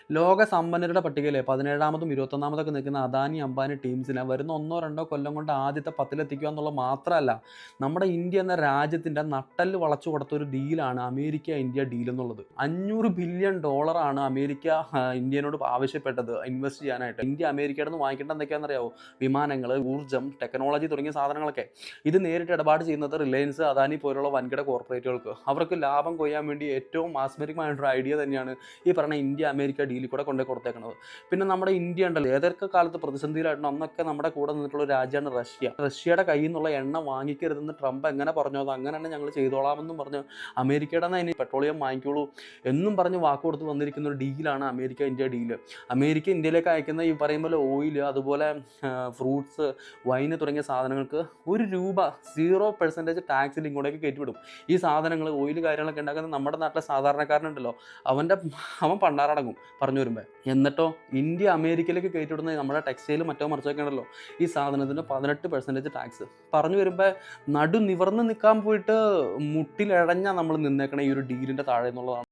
ലോക സമ്പന്നരുടെ പട്ടികയിലെ 17-ാമതും 21-ാമതൊക്കെ നിൽക്കുന്ന അദാനി അംബാനി ടീംസിനെ വരുന്ന 1-2 കൊല്ലം കൊണ്ട് ആദ്യത്തെ 10-ലെത്തിക്കുക എന്നുള്ളത് മാത്രമല്ല, നമ്മുടെ ഇന്ത്യ എന്ന രാജ്യത്തിൻ്റെ നട്ടെല്ല് വളച്ചു കൊടുത്ത ഒരു ഡീലാണ് അമേരിക്ക ഇന്ത്യ ഡീൽ എന്നുള്ളത്. $500 ബില്യൺ അമേരിക്ക ഇന്ത്യനോട് ആവശ്യപ്പെട്ടത് ഇൻവെസ്റ്റ് ചെയ്യാനായിട്ട്. ഇന്ത്യ അമേരിക്കയുടെ നിന്ന് വാങ്ങിക്കേണ്ട എന്തൊക്കെയാണെന്നറിയാവോ? വിമാനങ്ങൾ, ഊർജ്ജം, ടെക്നോളജി തുടങ്ങിയ സാധനങ്ങളൊക്കെ. ഇത് നേരിട്ട് ഇടപാട് ചെയ്യുന്നത് റിലയൻസ്, അദാനി പോലുള്ള വൻകിട കോർപ്പറേറ്റുകൾക്ക്. അവർക്ക് ലാഭം കൊയ്യാൻ വേണ്ടി ഏറ്റവും മാസ്മരികമായിട്ടൊരു ഐഡിയ തന്നെയാണ് ഈ പറഞ്ഞ ഇന്ത്യ അമേരിക്ക ഡീലിൽ കൂടെ കൊണ്ടേ കൊടുത്തേക്കുന്നത്. പിന്നെ നമ്മുടെ ഇന്ത്യ ഉണ്ടല്ലോ, ഏതൊക്കെ കാലത്ത് പ്രതിസന്ധിയിലായിരുന്നു അന്നൊക്കെ നമ്മുടെ കൂടെ നിന്നിട്ടുള്ള രാജ്യമാണ് റഷ്യ. റഷ്യയുടെ കയ്യിൽ നിന്നുള്ള എണ്ണ വാങ്ങിക്കരുതെന്ന് ട്രംപ് എങ്ങനെ പറഞ്ഞോ അത് അങ്ങനെ തന്നെ ഞങ്ങൾ ചെയ്തോളാമെന്നും പറഞ്ഞു അമേരിക്കയുടെ തന്നെ ഇനി പെട്രോളിയം വാങ്ങിക്കോളൂ എന്നും പറഞ്ഞ് വാക്ക് കൊടുത്ത് വന്നിരിക്കുന്ന ഒരു ഡീലാണ് അമേരിക്ക ഇന്ത്യ ഡീല്. അമേരിക്ക ഇന്ത്യയിലേക്ക് അയക്കുന്ന ഈ പറയുമ്പോൾ ഓയിൽ, അതുപോലെ ഫ്രൂട്ട്സ്, വൈന് തുടങ്ങിയ സാധനങ്ങൾക്ക് $1 0% ടാക്സിൽ ഇങ്ങോട്ടേക്ക് കയറ്റിവിടും. ഈ സാധനങ്ങൾ, ഓയിൽ കാര്യങ്ങളൊക്കെ ഉണ്ടാക്കുന്ന നമ്മുടെ നാട്ടിലെ സാധാരണക്കാരനുണ്ടല്ലോ, അവൻ പണ്ടാറടങ്ങും പറഞ്ഞു വരുമ്പോൾ. എന്നിട്ടോ ഇന്ത്യ അമേരിക്കയിലേക്ക് കയറ്റിവിടുന്ന നമ്മുടെ ടെക്സ്റ്റൈൽ മറ്റോ മറിച്ചൊക്കെ ഉണ്ടല്ലോ, ഈ സാധനത്തിന് 18% ടാക്സ് പറഞ്ഞു വരുമ്പോൾ നിവർന്ന് നിൽക്കാൻ പോയിട്ട് മുട്ടിലിഴഞ്ഞാൽ നമ്മൾ നിന്നേക്കണ ഈ ഒരു ഡീലിൻ്റെ താഴെ എന്നുള്ളതാണ്.